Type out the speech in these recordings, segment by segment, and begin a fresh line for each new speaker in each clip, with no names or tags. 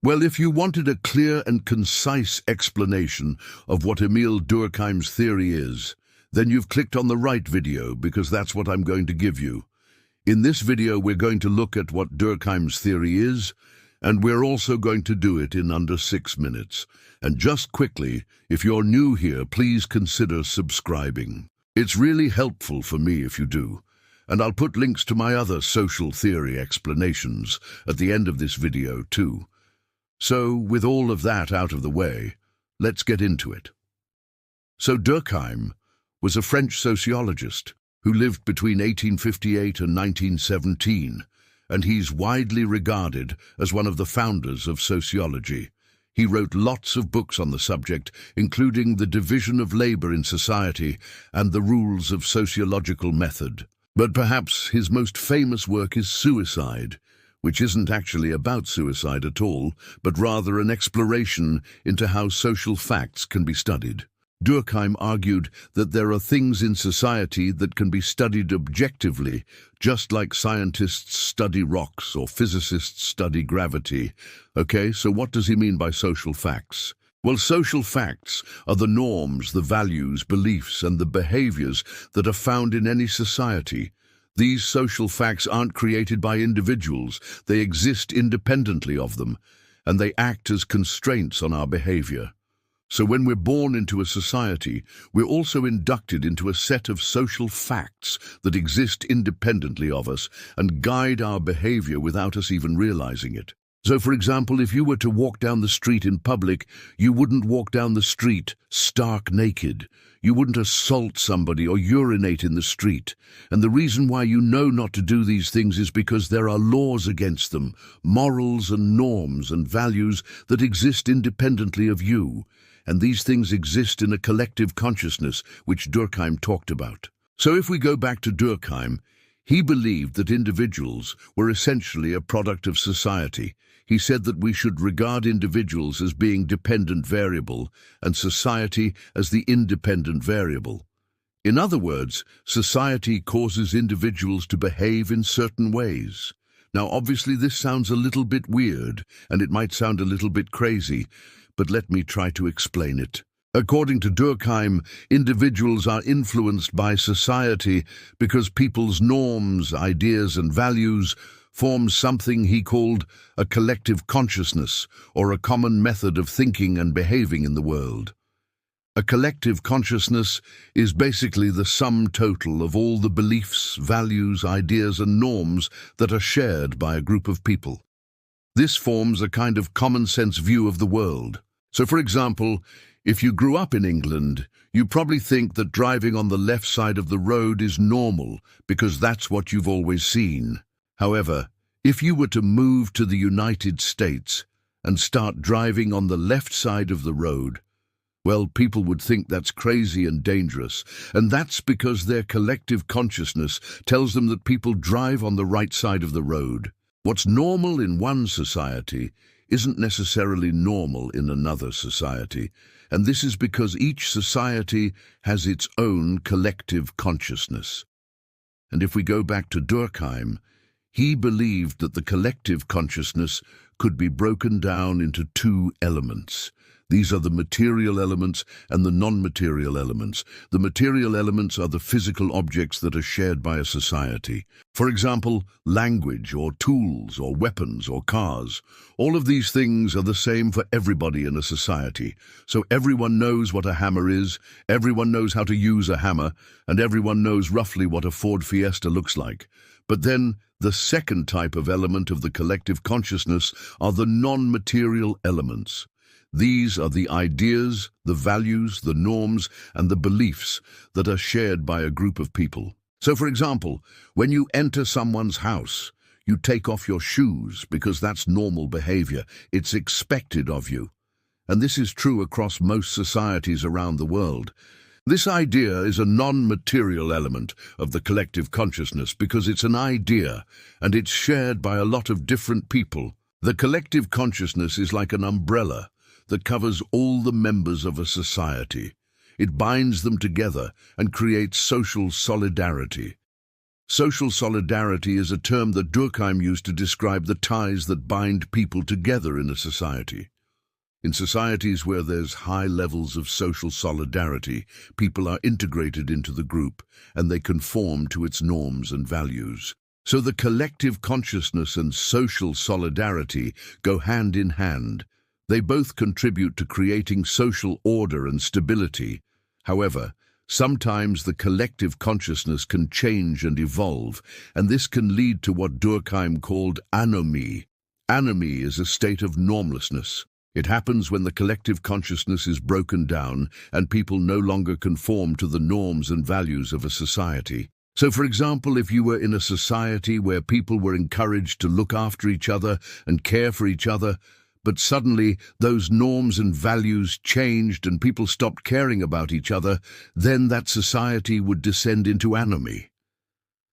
Well, if you wanted a clear and concise explanation of what Emile Durkheim's theory is, then you've clicked on the right video, because that's what I'm going to give you. In this video, we're going to look at what Durkheim's theory is, and we're also going to do it in under 6 minutes. And just quickly, if you're new here, please consider subscribing. It's really helpful for me if you do. And I'll put links to my other social theory explanations at the end of this video too. So, with all of that out of the way, let's get into it. So Durkheim was a French sociologist who lived between 1858 and 1917, and he's widely regarded as one of the founders of sociology. He wrote lots of books on the subject, including The Division of Labor in Society and The Rules of Sociological Method. But perhaps his most famous work is Suicide, which isn't actually about suicide at all, but rather an exploration into how social facts can be studied. Durkheim argued that there are things in society that can be studied objectively, just like scientists study rocks or physicists study gravity. Okay, so what does he mean by social facts? Well, social facts are the norms, the values, beliefs, and the behaviors that are found in any society. These social facts aren't created by individuals, they exist independently of them, and they act as constraints on our behavior. So when we're born into a society, we're also inducted into a set of social facts that exist independently of us and guide our behavior without us even realizing it. So, for example, if you were to walk down the street in public, you wouldn't walk down the street stark naked. You wouldn't assault somebody or urinate in the street. And the reason why you know not to do these things is because there are laws against them, morals and norms and values that exist independently of you. And these things exist in a collective consciousness, which Durkheim talked about. So if we go back to Durkheim, he believed that individuals were essentially a product of society. He said that we should regard individuals as being dependent variable and society as the independent variable. In other words, society causes individuals to behave in certain ways. Now, obviously, this sounds a little bit weird, and it might sound a little bit crazy, but let me try to explain it. According to Durkheim, individuals are influenced by society because people's norms, ideas, and values form something he called a collective consciousness, or a common method of thinking and behaving in the world. A collective consciousness is basically the sum total of all the beliefs, values, ideas, and norms that are shared by a group of people. This forms a kind of common-sense view of the world. So, for example, if you grew up in England, you probably think that driving on the left side of the road is normal because that's what you've always seen. However, if you were to move to the United States and start driving on the left side of the road, well, people would think that's crazy and dangerous, and that's because their collective consciousness tells them that people drive on the right side of the road. What's normal in one society isn't necessarily normal in another society, and this is because each society has its own collective consciousness. And if we go back to Durkheim, he believed that the collective consciousness could be broken down into two elements. These are the material elements and the non-material elements. The material elements are the physical objects that are shared by a society. For example, language or tools or weapons or cars. All of these things are the same for everybody in a society. So everyone knows what a hammer is, everyone knows how to use a hammer, and everyone knows roughly what a Ford Fiesta looks like. But then, the second type of element of the collective consciousness are the non-material elements. These are the ideas, the values, the norms, and the beliefs that are shared by a group of people. So, for example, when you enter someone's house, you take off your shoes because that's normal behavior. It's expected of you. And this is true across most societies around the world. This idea is a non-material element of the collective consciousness because it's an idea and it's shared by a lot of different people. The collective consciousness is like an umbrella that covers all the members of a society. It binds them together and creates social solidarity. Social solidarity is a term that Durkheim used to describe the ties that bind people together in a society. In societies where there's high levels of social solidarity, people are integrated into the group and they conform to its norms and values. So the collective consciousness and social solidarity go hand in hand. They both contribute to creating social order and stability. However, sometimes the collective consciousness can change and evolve, and this can lead to what Durkheim called anomie. Anomie is a state of normlessness. It happens when the collective consciousness is broken down and people no longer conform to the norms and values of a society. So, for example, if you were in a society where people were encouraged to look after each other and care for each other, but suddenly those norms and values changed and people stopped caring about each other, then that society would descend into anomie.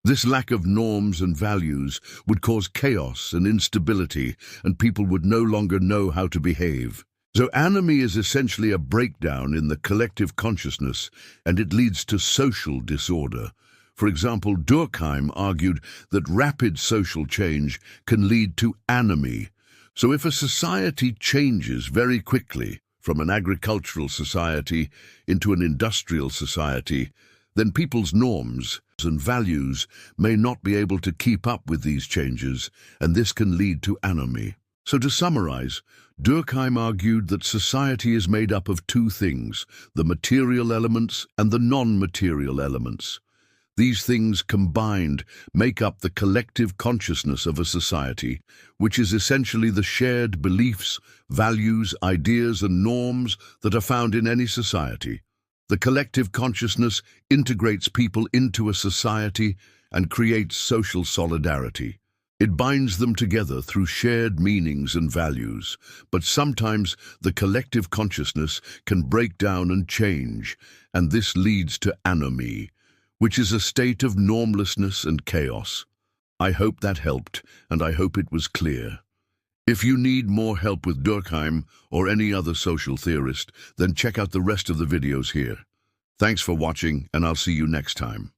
This lack of norms and values would cause chaos and instability, and people would no longer know how to behave. So anomie is essentially a breakdown in the collective consciousness, and it leads to social disorder. For example, Durkheim argued that rapid social change can lead to anomie. So if a society changes very quickly from an agricultural society into an industrial society, then people's norms and values may not be able to keep up with these changes, and this can lead to anomie. So to summarize, Durkheim argued that society is made up of two things, the material elements and the non-material elements. These things combined make up the collective consciousness of a society, which is essentially the shared beliefs, values, ideas, and norms that are found in any society. The collective consciousness integrates people into a society and creates social solidarity. It binds them together through shared meanings and values, but sometimes the collective consciousness can break down and change, and this leads to anomie, which is a state of normlessness and chaos. I hope that helped, and I hope it was clear. If you need more help with Durkheim or any other social theorist, then check out the rest of the videos here. Thanks for watching, and I'll see you next time.